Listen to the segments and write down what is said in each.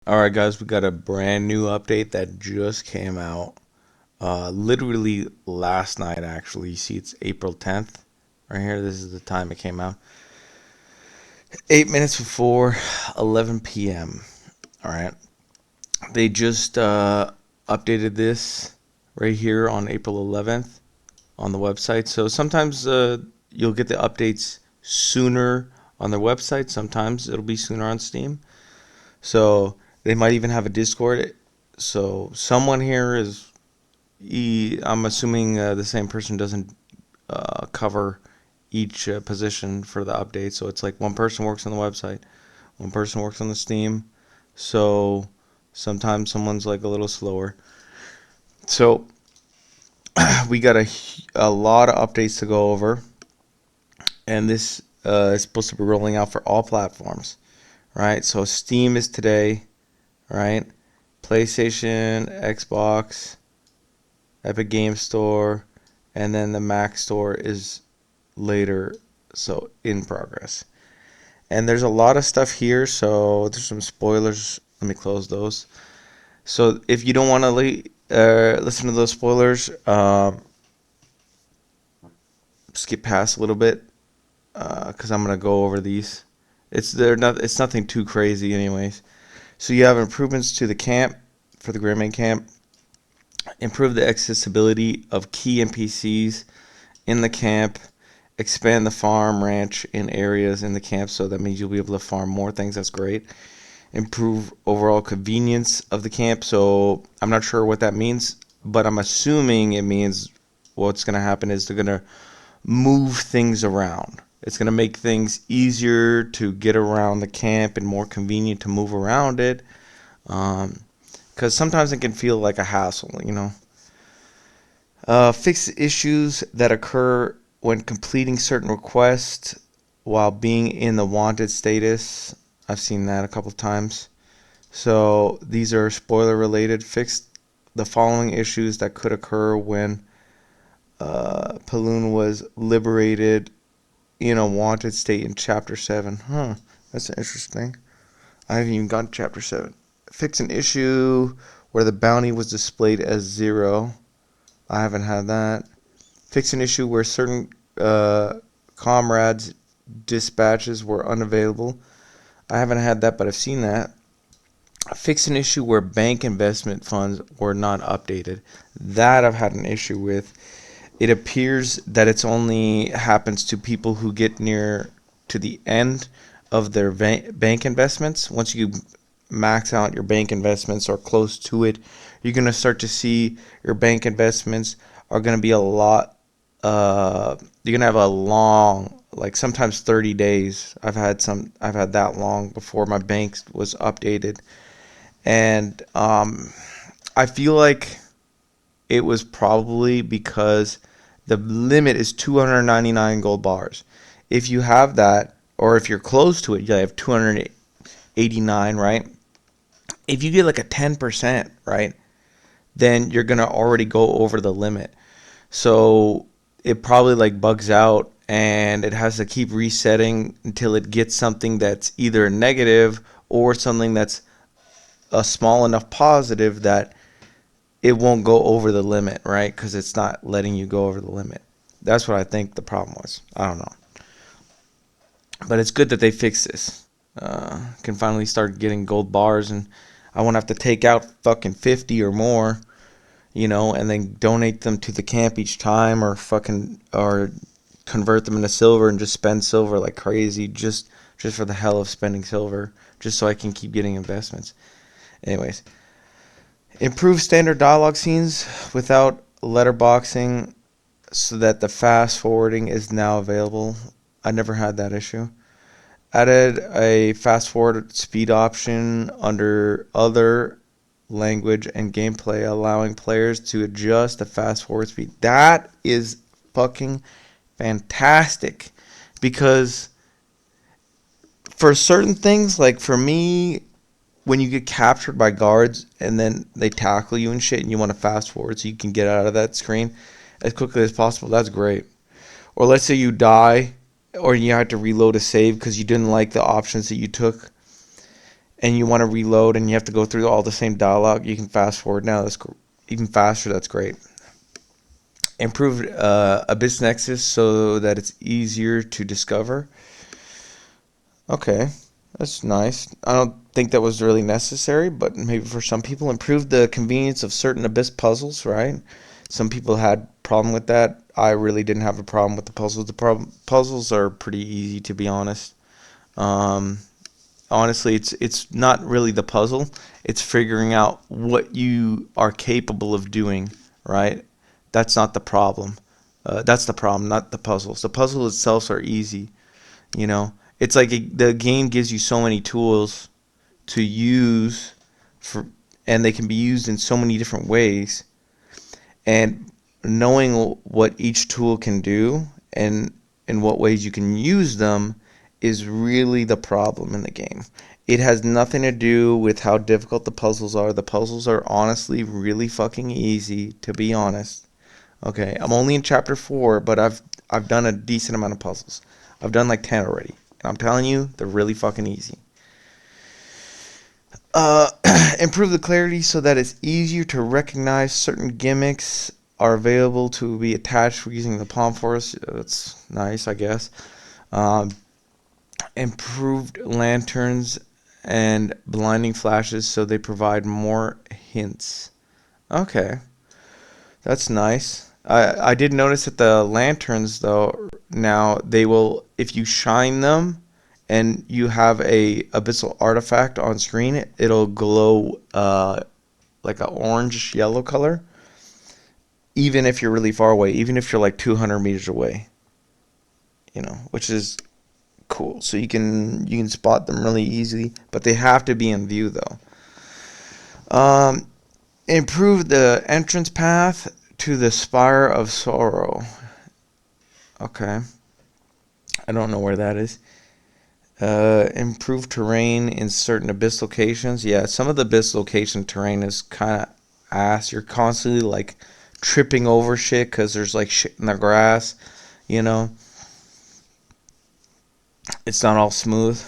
Alright guys, we got a brand new update that just came out. Literally last night actually. You see it's April 10th. Right here, this is the time it came out. 8 minutes before 11 p.m. Alright. They just updated this right here on April 11th on the website. So sometimes you'll get the updates sooner on their website. Sometimes it'll be sooner on Steam. So they might even have a Discord. So someone here is, I'm assuming the same person doesn't cover each position for the update. So it's like one person works on the website, one person works on the Steam. So sometimes someone's like a little slower. So we got a lot of updates to go over, and this is supposed to be rolling out for all platforms, right? So Steam is today, right? PlayStation, Xbox, Epic Game Store, and then the Mac Store is later, so in progress. And there's a lot of stuff here, so there's some spoilers. Let me close those. So if you don't want to listen to those spoilers, skip past a little bit because I'm gonna go over these. It's nothing too crazy, anyways. So you have improvements to the camp for the Grandmain camp. Improve the accessibility of key NPCs in the camp. Expand the farm, ranch, and areas in the camp, so that means you'll be able to farm more things. That's great. Improve overall convenience of the camp. So I'm not sure what that means, but I'm assuming it means what's going to happen is they're going to move things around. It's going to make things easier to get around the camp and more convenient to move around it. Because sometimes it can feel like a hassle. Fix issues that occur when completing certain requests while being in the wanted status. I've seen that a couple of times. So these are spoiler related. Fix the following issues that could occur when Paloon was liberated in a wanted state in Chapter 7. That's interesting. I haven't even gotten Chapter 7. Fix an issue where the bounty was displayed as 0. I haven't had that. Fix an issue where certain comrades' dispatches were unavailable. I haven't had that, but I've seen that. Fix an issue where bank investment funds were not updated. That I've had an issue with. It appears that it's only happens to people who get near to the end of their bank investments. Once you max out your bank investments or close to it, you're going to start to see your bank investments are going to be a lot. You're going to have a long, like sometimes 30 days. I've had that long before my bank was updated. And I feel like it was probably because the limit is 299 gold bars. If you have that, or if you're close to it, you have 289, right? If you get like a 10%, right, then you're gonna already go over the limit. So it probably like bugs out and it has to keep resetting until it gets something that's either negative or something that's a small enough positive that it won't go over the limit, right? Because it's not letting you go over the limit. That's what I think the problem was. I don't know. But it's good that they fixed this. Can finally start getting gold bars, and I won't have to take out fucking 50 or more, and then donate them to the camp each time, or convert them into silver and just spend silver like crazy just for the hell of spending silver, just so I can keep getting investments. Anyways, improve standard dialogue scenes without letterboxing so that the fast forwarding is now available. I never had that issue. Added a fast forward speed option under other language and gameplay, allowing players to adjust the fast forward speed. That is fucking fantastic because for certain things, like for me, when you get captured by guards and then they tackle you and shit and you want to fast forward so you can get out of that screen as quickly as possible, that's great. Or let's say you die or you had to reload a save because you didn't like the options that you took and you want to reload and you have to go through all the same dialogue, you can fast forward now. That's even faster. That's great. Improved Abyss Nexus so that it's easier to discover. Okay, that's nice. I don't think that was really necessary, but maybe for some people. Improved the convenience of certain Abyss puzzles, right? Some people had problem with that. I really didn't have a problem with the puzzles. Puzzles are pretty easy, to be honest. Um, Honestly, it's not really the puzzle. It's figuring out what you are capable of doing, right? That's not the problem. That's the problem, not the puzzles. The puzzle itself are easy, you know. It's like the game gives you so many tools to use for, and they can be used in so many different ways. And knowing what each tool can do and in what ways you can use them is really the problem in the game. It has nothing to do with how difficult the puzzles are. The puzzles are honestly really fucking easy, to be honest. Okay, I'm only in chapter 4, but I've done a decent amount of puzzles. I've done like 10 already. And I'm telling you, they're really fucking easy. Uh, Improve the clarity so that it's easier to recognize certain gimmicks are available to be attached for using the Palm Forest. That's nice, I guess. Um, Improved lanterns and blinding flashes so they provide more hints. Okay, that's nice. I did notice that the lanterns, though, now they will, if you shine them and you have a abyssal artifact on screen, it'll glow like a orange yellow color, even if you're really far away, even if you're like 200 meters away, which is cool. So you can spot them really easily, but they have to be in view though. Um, Improve the entrance path to the Spire of Sorrow. Okay, I don't know where that is. Improve terrain in certain abyss locations. Yeah, some of the abyss location terrain is kind of ass. You're constantly like tripping over shit because there's like shit in the grass. You know, it's not all smooth.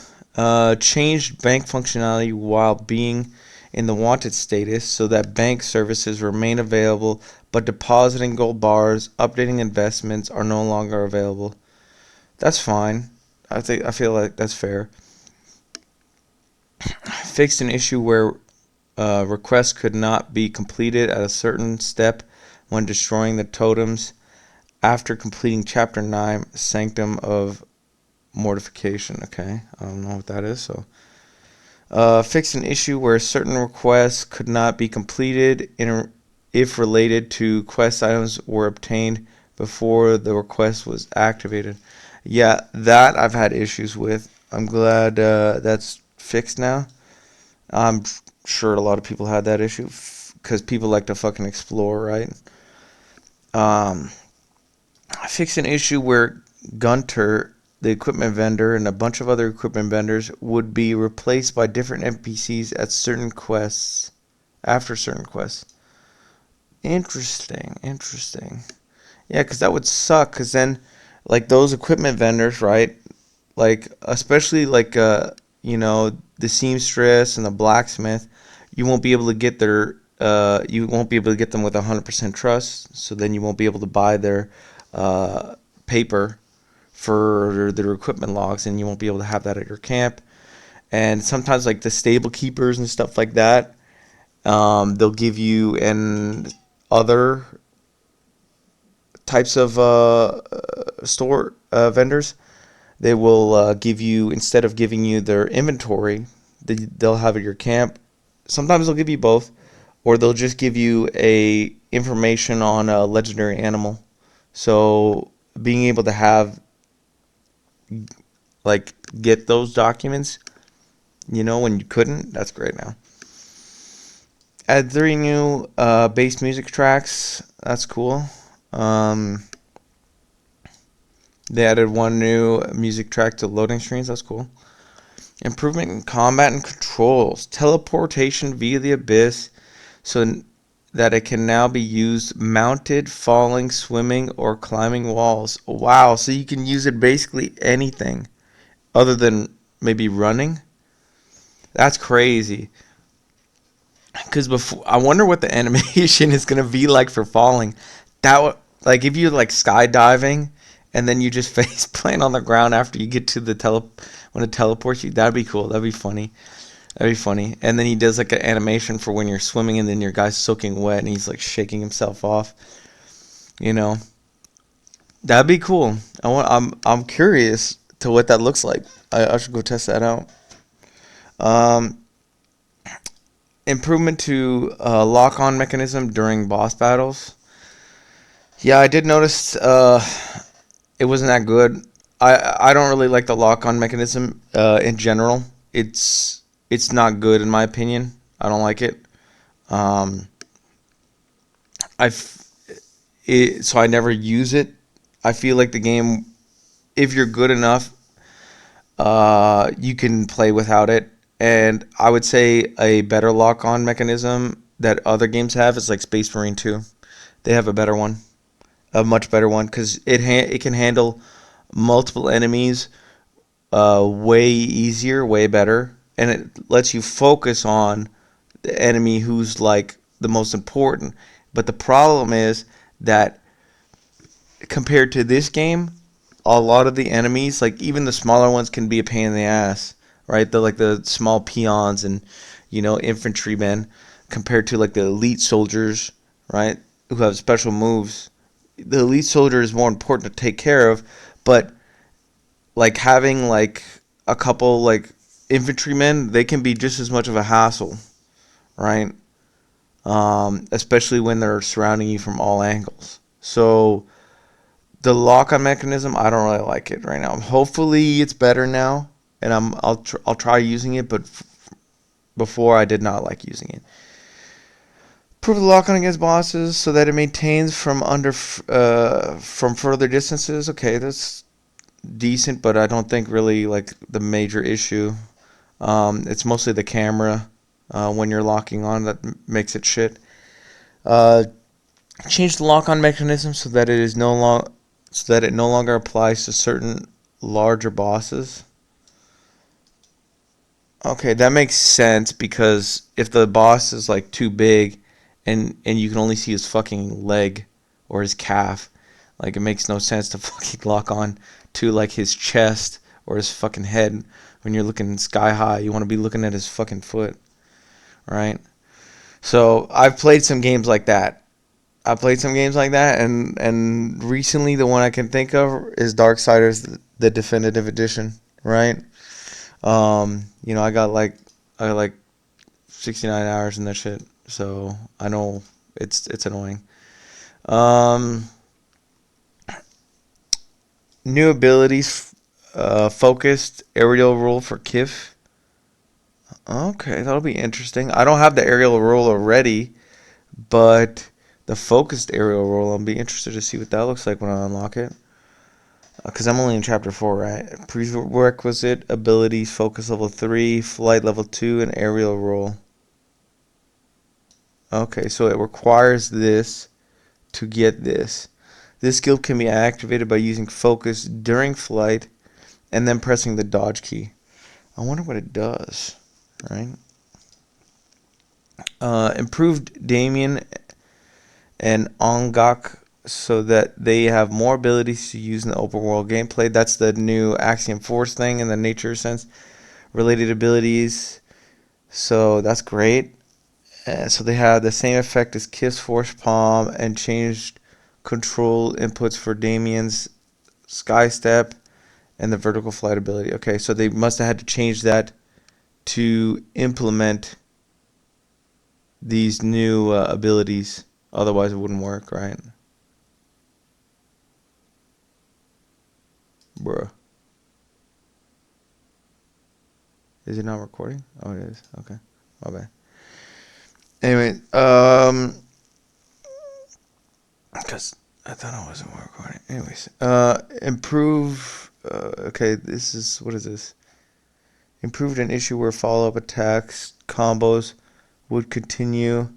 Changed bank functionality while being in the wanted status so that bank services remain available, but depositing gold bars, updating investments are no longer available. That's fine. I feel like that's fair. Fixed an issue where requests could not be completed at a certain step when destroying the totems after completing Chapter 9, Sanctum of Mortification. Okay, I don't know what that is, so. Fixed an issue where certain requests could not be completed if related to quest items were obtained before the request was activated. Yeah, that I've had issues with. I'm glad that's fixed now. I'm sure a lot of people had that issue because people like to fucking explore, right? Um, I fixed an issue where Gunter, the equipment vendor, and a bunch of other equipment vendors would be replaced by different NPCs at certain quests, after certain quests. Interesting. Yeah, because that would suck, because then, like, those equipment vendors, right? Like, especially, like, the seamstress and the blacksmith, you won't be able to get you won't be able to get them with 100% trust, so then you won't be able to buy their paper for their equipment logs, and you won't be able to have that at your camp. And sometimes, like the stable keepers and stuff like that, they'll give you and other types of store vendors. They will give you, instead of giving you their inventory, they'll have at your camp. Sometimes they'll give you both, or they'll just give you a information on a legendary animal. So being able to have like get those documents, when you couldn't, that's great now. Add 3 new bass music tracks. That's cool. Um, they added 1 new music track to loading screens. That's cool. Improvement in combat and controls. Teleportation via the abyss so that it can now be used mounted, falling, swimming, or climbing walls. Wow, so you can use it basically anything other than maybe running. That's crazy. Because before, I wonder what the animation is gonna be like for falling. Like if you like skydiving, and then you just face plant on the ground after you get to the when it teleports you. That'd be cool. That'd be funny. That'd be funny. And then he does like an animation for when you're swimming, and then your guy's soaking wet, and he's like shaking himself off. You know, that'd be cool. I'm curious to what that looks like. I should go test that out. Um, Improvement to lock on mechanism during boss battles. Yeah, I did notice it wasn't that good. I don't really like the lock on mechanism in general. It's not good in my opinion. I don't like it. Um, I so I never use it. I feel like the game, if you're good enough, you can play without it. And I would say a better lock on mechanism that other games have is like Space Marine 2. They have a better one, a much better one, because it can handle multiple enemies way easier, way better, and it lets you focus on the enemy who's like the most important. But the problem is that compared to this game, a lot of the enemies, like even the smaller ones, can be a pain in the ass, right? The like the small peons and infantrymen, compared to like the elite soldiers, right, who have special moves. The elite soldier is more important to take care of, but like having like a couple like infantrymen, they can be just as much of a hassle, right? Especially when they're surrounding you from all angles. So the lock-on mechanism, I don't really like it right now. Hopefully, it's better now, and I'll try using it. But before, I did not like using it. Improve the lock-on against bosses so that it maintains from further distances. Okay, that's decent, but I don't think really like the major issue. It's mostly the camera when you're locking on that makes it shit. Uh, Change the lock-on mechanism so that it no longer applies to certain larger bosses. Okay, that makes sense because if the boss is like too big and you can only see his fucking leg or his calf, like it makes no sense to fucking lock on to like his chest or his fucking head when you're looking sky high. You want to be looking at his fucking foot, right? So I've played some games like that. I played some games like that, and recently the one I can think of is Darksiders, the definitive edition, right? I got like 69 hours in that shit, so I know it's annoying. Um, New abilities, focused aerial roll for Kif. Okay, that'll be interesting. I don't have the aerial roll already, but the focused aerial roll, I'll be interested to see what that looks like when I unlock it. Because I'm only in chapter 4, right? Prerequisite abilities: focus level 3, flight level 2, and aerial roll. Okay, so it requires this to get this. This skill can be activated by using focus during flight and then pressing the dodge key. I wonder what it does, right? Improved Damien and Ongok so that they have more abilities to use in the open world gameplay. That's the new Axiom Force thing in the nature sense. Related abilities. So that's great. So they have the same effect as Kiss Force Palm and changed control inputs for Damien's Sky Step and the vertical flight ability. Okay, so they must have had to change that to implement these new abilities. Otherwise, it wouldn't work, right? Bruh. Is it not recording? Oh, it is. Okay. My bad. Anyway, because I thought I wasn't recording. Anyways, improve. Okay, this is what is this? Improved an issue where follow-up attacks combos would continue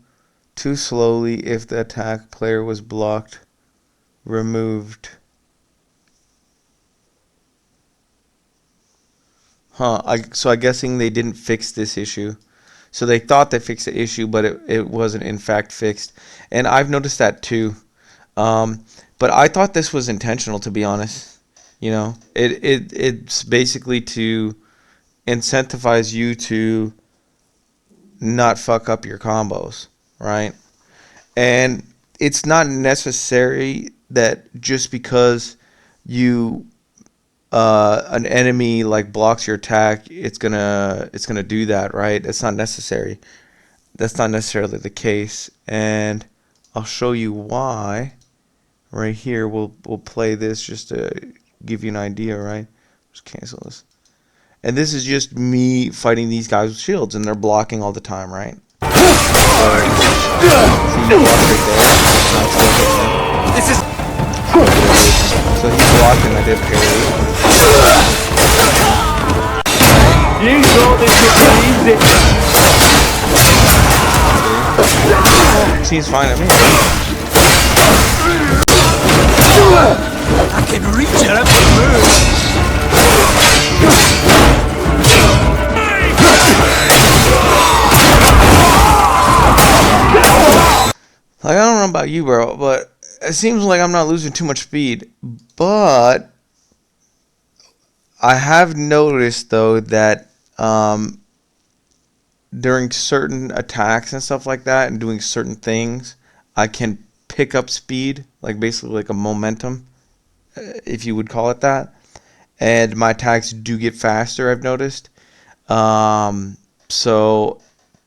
too slowly if the attack player was blocked. Removed. Huh. So I'm guessing they didn't fix this issue. So they thought they fixed the issue, but it wasn't in fact fixed. And I've noticed that too. Um, but I thought this was intentional, to be honest. It's basically to incentivize you to not fuck up your combos, right? And it's not necessary that just because you an enemy like blocks your attack, it's gonna do that, right? It's not necessary. That's not necessarily the case, and I'll show you why. Right here, we'll play this just to give you an idea, right? Just cancel this. And this is just me fighting these guys with shields, and they're blocking all the time, right? See, you block right there. This is. So he blocked and I did parry. You thought this would be easy. Seems fine to me. I can reach it up the moon. Like, I don't know about you, bro, but it seems like I'm not losing too much speed. But I have noticed, though, that during certain attacks and stuff like that and doing certain things, I can pick up speed, like basically like a momentum, if you would call it that. And my attacks do get faster, I've noticed. So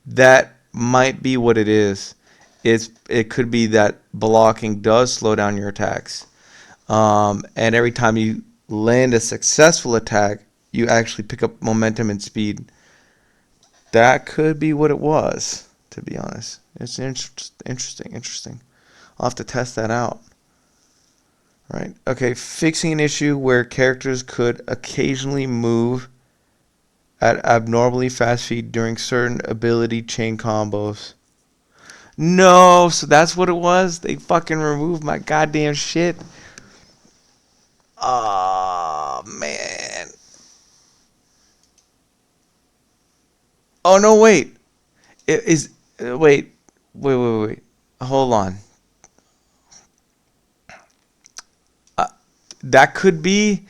that might be what it is. It could be that blocking does slow down your attacks. And every time you land a successful attack, you actually pick up momentum and speed. That could be what it was, to be honest. It's interesting. I'll have to test that out. Right. Okay, fixing an issue where characters could occasionally move at abnormally fast speed during certain ability chain combos. No, so that's what it was? They fucking removed my goddamn shit. Oh, man. Oh, no, wait. It is. Wait. Hold on. That could be.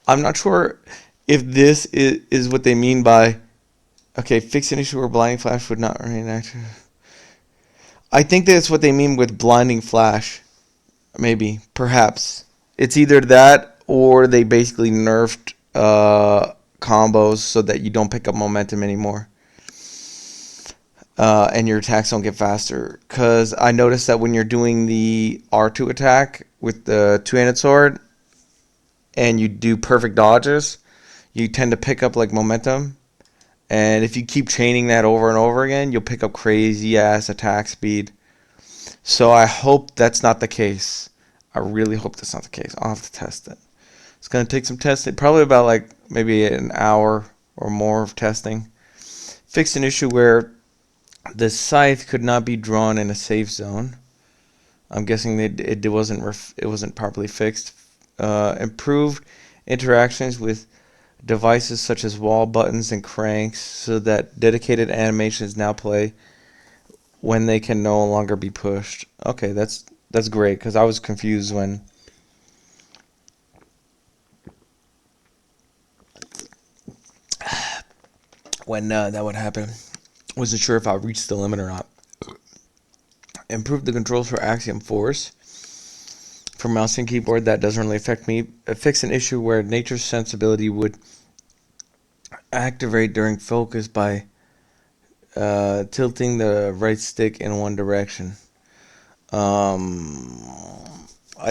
I'm not sure if this is what they mean by. Okay, fix an issue where blinding flash would not remain active. I think that's what they mean with blinding flash. Maybe. Perhaps. It's either that or they basically nerfed combos so that you don't pick up momentum anymore. And your attacks don't get faster. Because I noticed that when you're doing the R2 attack with the two-handed sword and you do perfect dodges, you tend to pick up like momentum. And if you keep chaining that over and over again, you'll pick up crazy ass attack speed. So I hope that's not the case. I really hope that's not the case. I'll have to test it. It's going to take some testing. Probably about like maybe an hour or more of testing. Fixed an issue where the scythe could not be drawn in a safe zone. I'm guessing it wasn't properly fixed. Improved interactions with devices such as wall buttons and cranks so that dedicated animations now play when they can no longer be pushed. Okay, that's great, because I was confused when that would happen. Wasn't sure if I reached the limit or not. Improved the controls for Axiom Force for mouse and keyboard. That doesn't really affect me. Fix an issue where nature's sensibility would activate during focus by tilting the right stick in one direction. I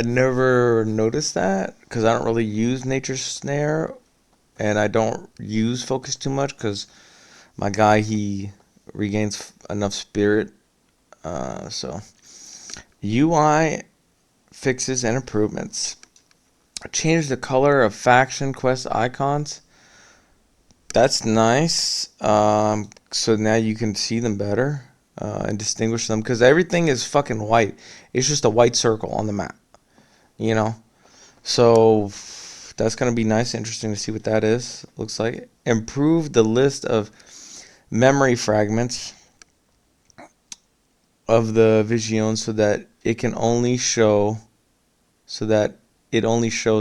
never noticed that because I don't really use Nature's Snare, and I don't use focus too much because my guy, he regains enough spirit. So UI fixes and improvements. Change the color of faction quest icons. That's nice. So now you can see them better and distinguish them, because everything is fucking white. It's just a white circle on the map, you know. So That's going to be nice, interesting to see what that is. Looks like improve the list of memory fragments of the Vision so that it only shows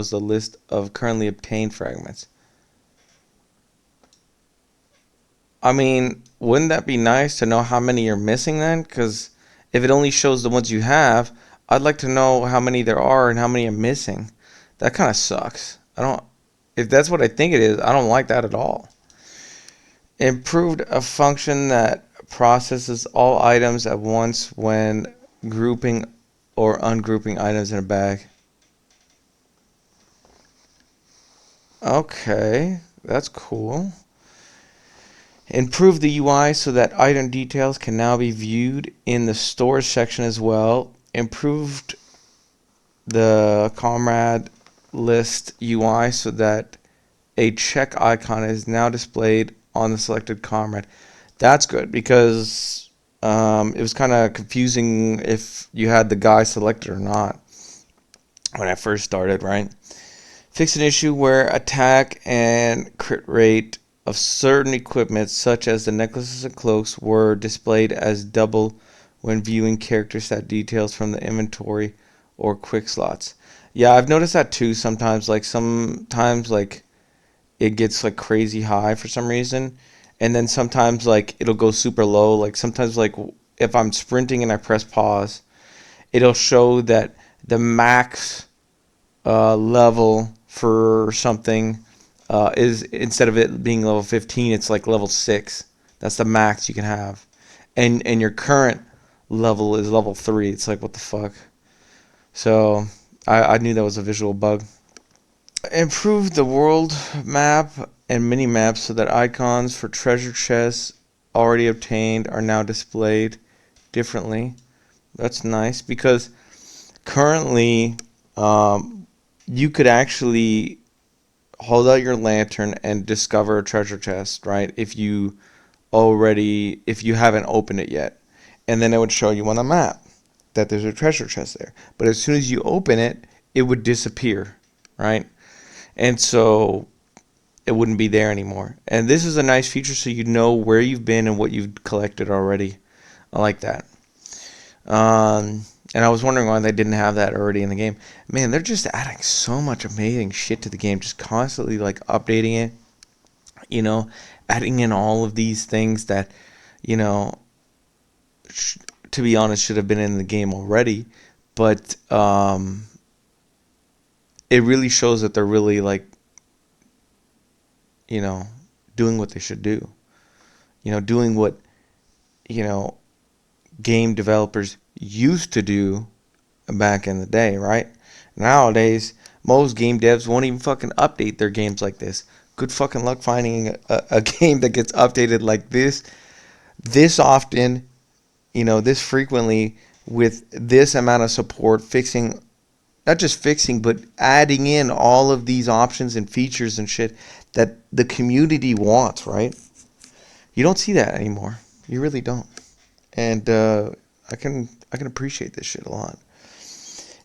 the list of currently obtained fragments. I mean, wouldn't that be nice to know how many you're missing then? Because if it only shows the ones you have, I'd like to know how many there are and how many I'm missing. That kind of sucks. If that's what I think it is, I don't like that at all. Improved a function that processes all items at once when grouping or ungrouping items in a bag. Okay, that's cool. Improve the UI so that item details can now be viewed in the stores section as well. Improved the comrade list UI so that a check icon is now displayed on the selected comrade. That's good because it was kind of confusing if you had the guy selected or not when I first started, right? Fix an issue where attack and crit rate of certain equipment, such as the necklaces and cloaks, were displayed as double when viewing character stat details from the inventory or quick slots. Yeah, I've noticed that too sometimes. Like sometimes like it gets like crazy high for some reason, and then sometimes like it'll go super low. Like sometimes like if I'm sprinting and I press pause, it'll show that the max level for something is, instead of it being level 15, it's like level 6. That's the max you can have, and your current level is level 3. It's like, what the fuck. So I knew that was a visual bug. Improve the world map and mini maps so that icons for treasure chests already obtained are now displayed differently. That's nice because currently you could actually hold out your lantern and discover a treasure chest, right? If you haven't opened it yet, and then it would show you on the map that there's a treasure chest there. But as soon as you open it, it would disappear, right? And so it wouldn't be there anymore. And this is a nice feature so you know where you've been and what you've collected already. I like that. And I was wondering why they didn't have that already in the game. Man, they're just adding so much amazing shit to the game, just constantly like updating it, adding in all of these things that, to be honest, should have been in the game already. But it really shows that they're really like, doing what they should do. Doing what, game developers used to do back in the day, right? Nowadays, most game devs won't even fucking update their games like this. Good fucking luck finding a game that gets updated like this often, this frequently, with this amount of support, not just fixing, but adding in all of these options and features and shit that the community wants, right? You don't see that anymore. You really don't. And I can appreciate this shit a lot.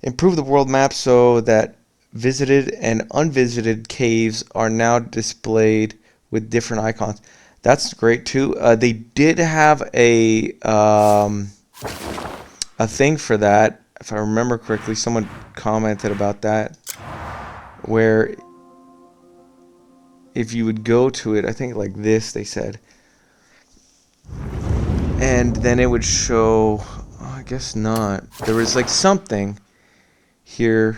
Improve the world map so that visited and unvisited caves are now displayed with different icons. That's great too. They did have a thing for that, if I remember correctly. Someone commented about that, where if you would go to it, I think like this, they said, and then it would show, I guess not. There was like something here,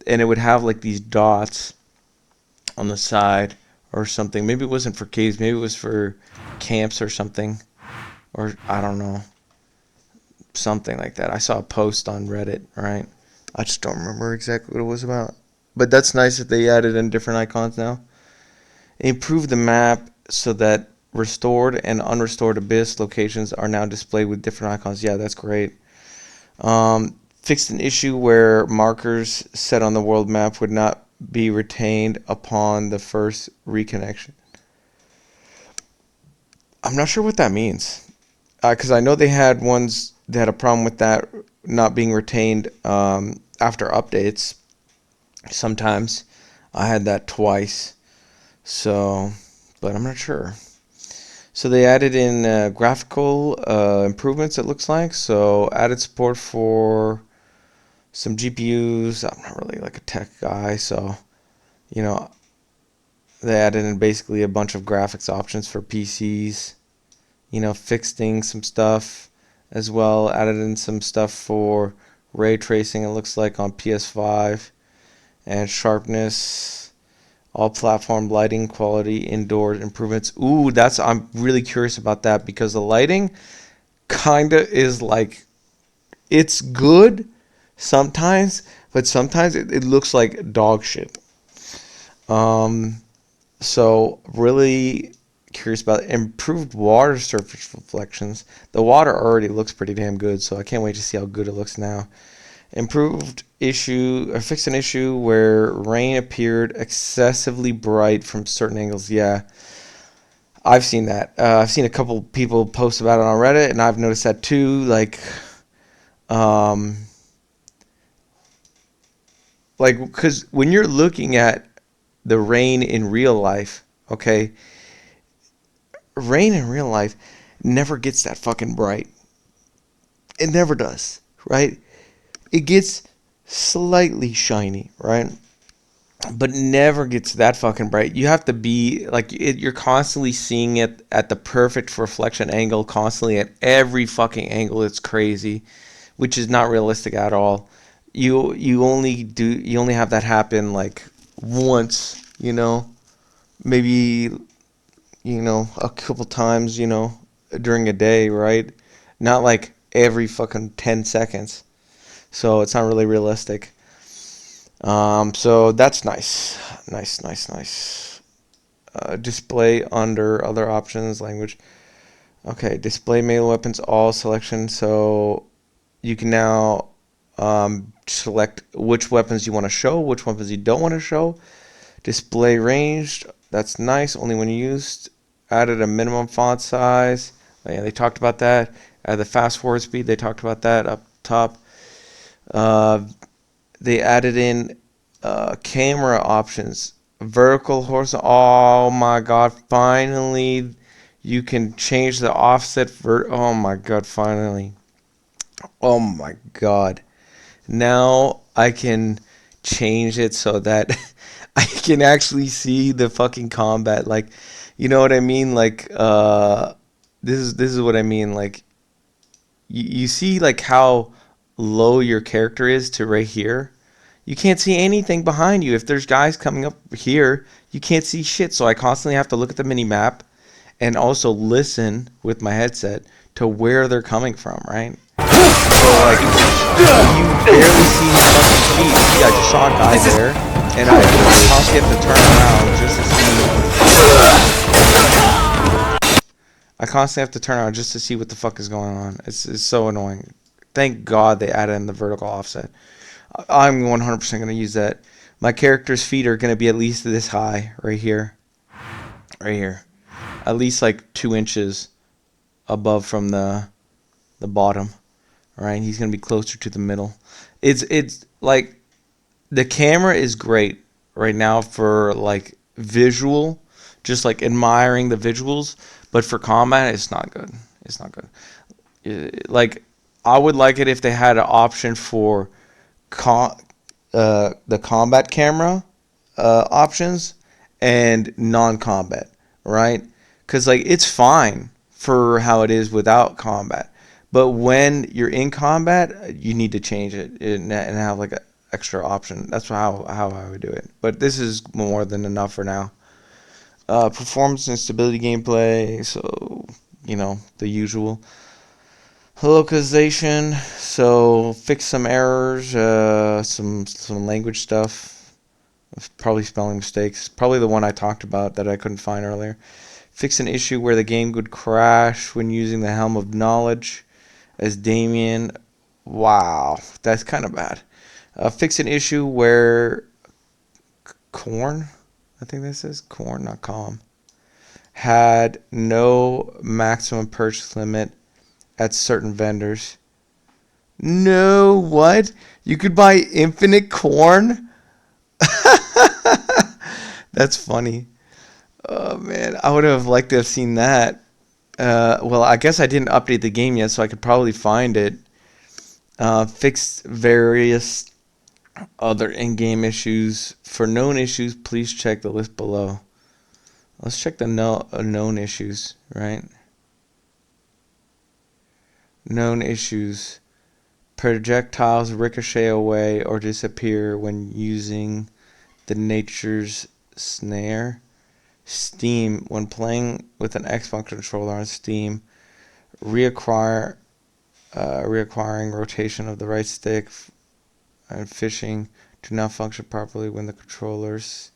and it would have like these dots on the side or something. Maybe it wasn't for caves, maybe it was for camps or something, or I don't know, something like that. I saw a post on Reddit, right? I just don't remember exactly what it was about, but that's nice that they added in different icons now. Improve the map so that restored and unrestored abyss locations are now displayed with different icons. Yeah, that's great. Fixed an issue where markers set on the world map would not be retained upon the first reconnection. I'm not sure what that means, because I know they had ones that had a problem with that not being retained after updates sometimes. I had that twice. So, but I'm not sure. So they added in graphical improvements, it looks like. So added support for some GPUs. I'm not really like a tech guy, so you know they added in basically a bunch of graphics options for PCs. Fixing some stuff as well. Added in some stuff for ray tracing. It looks like on PS5 and sharpness. All platform lighting quality, indoor improvements. Ooh, I'm really curious about that because the lighting kinda is like it's good sometimes, but sometimes it looks like dog shit. Um, so really curious about improved water surface reflections. The water already looks pretty damn good, so I can't wait to see how good it looks now. Improved issue, or fixed an issue where rain appeared excessively bright from certain angles. Yeah, I've seen that. I've seen a couple people post about it on Reddit, and I've noticed that too. Um, because when you're looking at the rain in real life, okay, rain in real life never gets that fucking bright. It never does, right? It gets slightly shiny, right? But never gets that fucking bright. You have to be like you're constantly seeing it at the perfect reflection angle, constantly at every fucking angle. It's crazy, which is not realistic at all. You only have that happen like once, maybe a couple times, during a day, right? Not like every fucking 10 seconds. So it's not really realistic. So that's nice. Nice, nice, nice. Display under other options, language. Okay, display melee weapons, all selection. So you can now select which weapons you want to show, which weapons you don't want to show. Display ranged. That's nice. Only when used. Added a minimum font size. Oh, yeah, they talked about that. Added the fast forward speed. They talked about that up top. Uh, they added in camera options, vertical, horizontal. Oh my god! Finally, you can change the offset. Oh my god! Finally. Oh my god! Now I can change it so that I can actually see the fucking combat. Like, you know what I mean? Like, this is what I mean. Like, you see like how low your character is to right here. You can't see anything behind you. If there's guys coming up here, you can't see shit. So I constantly have to look at the mini map and also listen with my headset to where they're coming from, right? So like you barely see his fucking feet. See, I just saw a guy there, and I constantly have to turn around just to see. I constantly have to turn around just to see what the fuck is going on. It's so annoying. Thank God they added in the vertical offset. I'm 100% going to use that. My character's feet are going to be at least this high right here. Right here. At least like 2 inches above from the bottom. Right? He's going to be closer to the middle. It's like the camera is great right now for like visual, just like admiring the visuals, but for combat it's not good. It's not good. Like I would like it if they had an option for the combat camera options and non-combat, right? Because like it's fine for how it is without combat, but when you're in combat, you need to change it and have like an extra option. That's how I would do it. But this is more than enough for now. Performance and stability gameplay, so the usual. Localization, so fix some errors, some language stuff, probably spelling mistakes, probably the one I talked about that I couldn't find earlier. Fix an issue where the game would crash when using the Helm of Knowledge as Damien. Wow, that's kind of bad. Fix an issue where Corn, I think this is Corn.com, had no maximum purchase limit at certain vendors. No, what? You could buy infinite corn? That's funny. Oh man, I would have liked to have seen that. Well, I guess I didn't update the game yet, so I could probably find it. Fixed various other in-game issues. For known issues, please check the list below. Let's check the known issues, right? Known issues. Projectiles ricochet away or disappear when using the nature's snare. Steam. When playing with an Xbox controller on Steam, reacquiring rotation of the right stick and fishing do not function properly when the controller's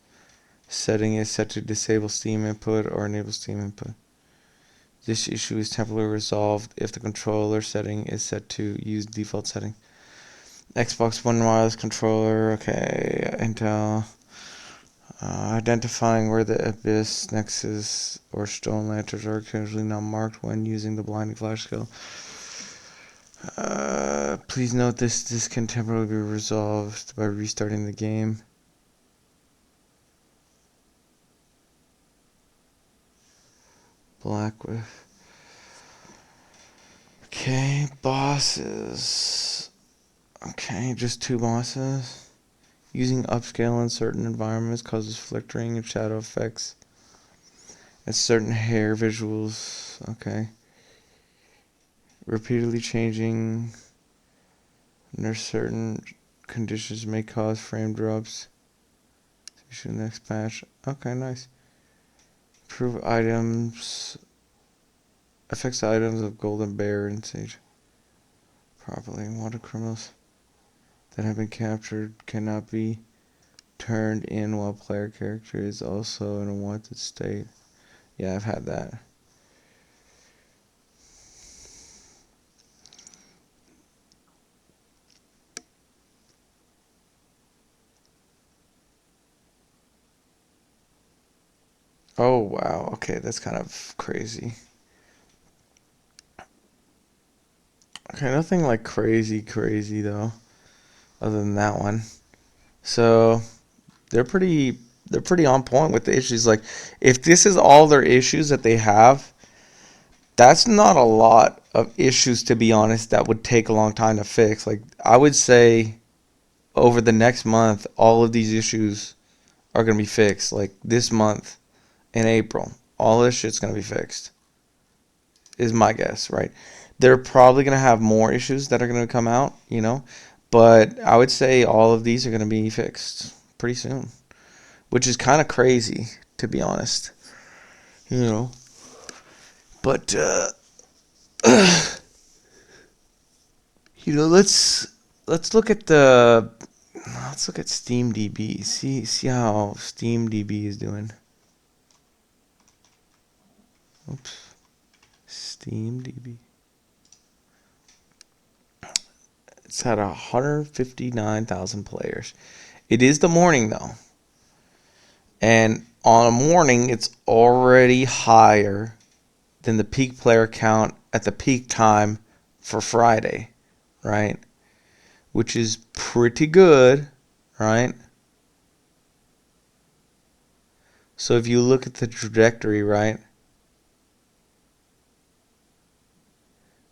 setting is set to disable Steam input or enable Steam input. This issue is temporarily resolved if the controller setting is set to use default setting. Xbox One wireless controller, okay, Intel. Identifying where the Abyss, Nexus, or Stone Lanterns are occasionally not marked when using the blinding flash skill. Please note this can temporarily be resolved by restarting the game. Blackwith. Okay, bosses. Okay, just 2 bosses. Using upscale in certain environments causes flickering and shadow effects. And certain hair visuals. Okay. Repeatedly changing under certain conditions may cause frame drops. Next patch. Okay, nice. Improve items. Affects items of Golden Bear and Sage. Properly. Water criminals that have been captured cannot be turned in while player character is also in a wanted state. Yeah, I've had that. Oh wow, okay, that's kind of crazy. Okay, nothing like crazy though, other than that one. So they're pretty on point with the issues. Like, if this is all their issues that they have, that's not a lot of issues, to be honest, that would take a long time to fix. Like, I would say over the next month, all of these issues are gonna be fixed. Like this month in April, all this shit's gonna be fixed. Is my guess, right? They're probably gonna have more issues that are gonna come out, but I would say all of these are gonna be fixed pretty soon, which is kind of crazy, to be honest. But let's look at SteamDB. See how SteamDB is doing. Oops. SteamDB. It's had 159,000 players. It is the morning though. And on a morning, it's already higher than the peak player count at the peak time for Friday, right? Which is pretty good, right? So if you look at the trajectory, right?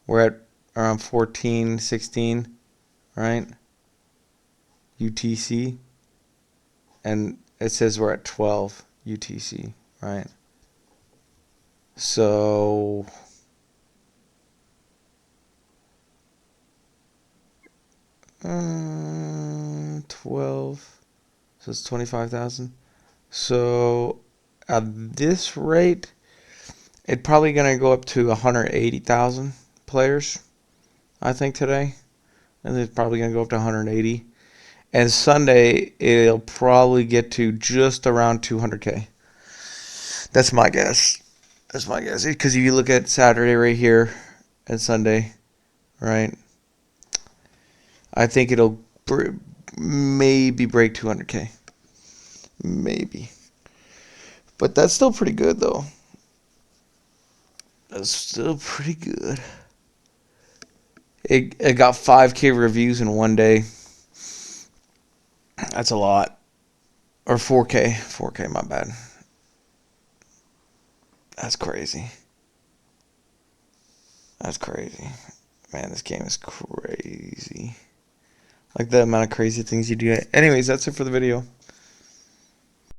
We're at around 14, 16, right? UTC. And it says we're at 12 UTC, right? So 12. So it's 25,000. So at this rate, it's probably going to go up to 180,000 players, I think, today. And it's probably going to go up to 180. And Sunday, it'll probably get to just around 200K. That's my guess. Because if you look at Saturday right here and Sunday, right, I think it'll maybe break 200K. Maybe. But that's still pretty good, though. That's still pretty good. It got 5K reviews in one day. That's a lot. Or 4K. 4K, my bad. That's crazy. That's crazy. Man, this game is crazy. Like the amount of crazy things you do. Anyways, that's it for the video.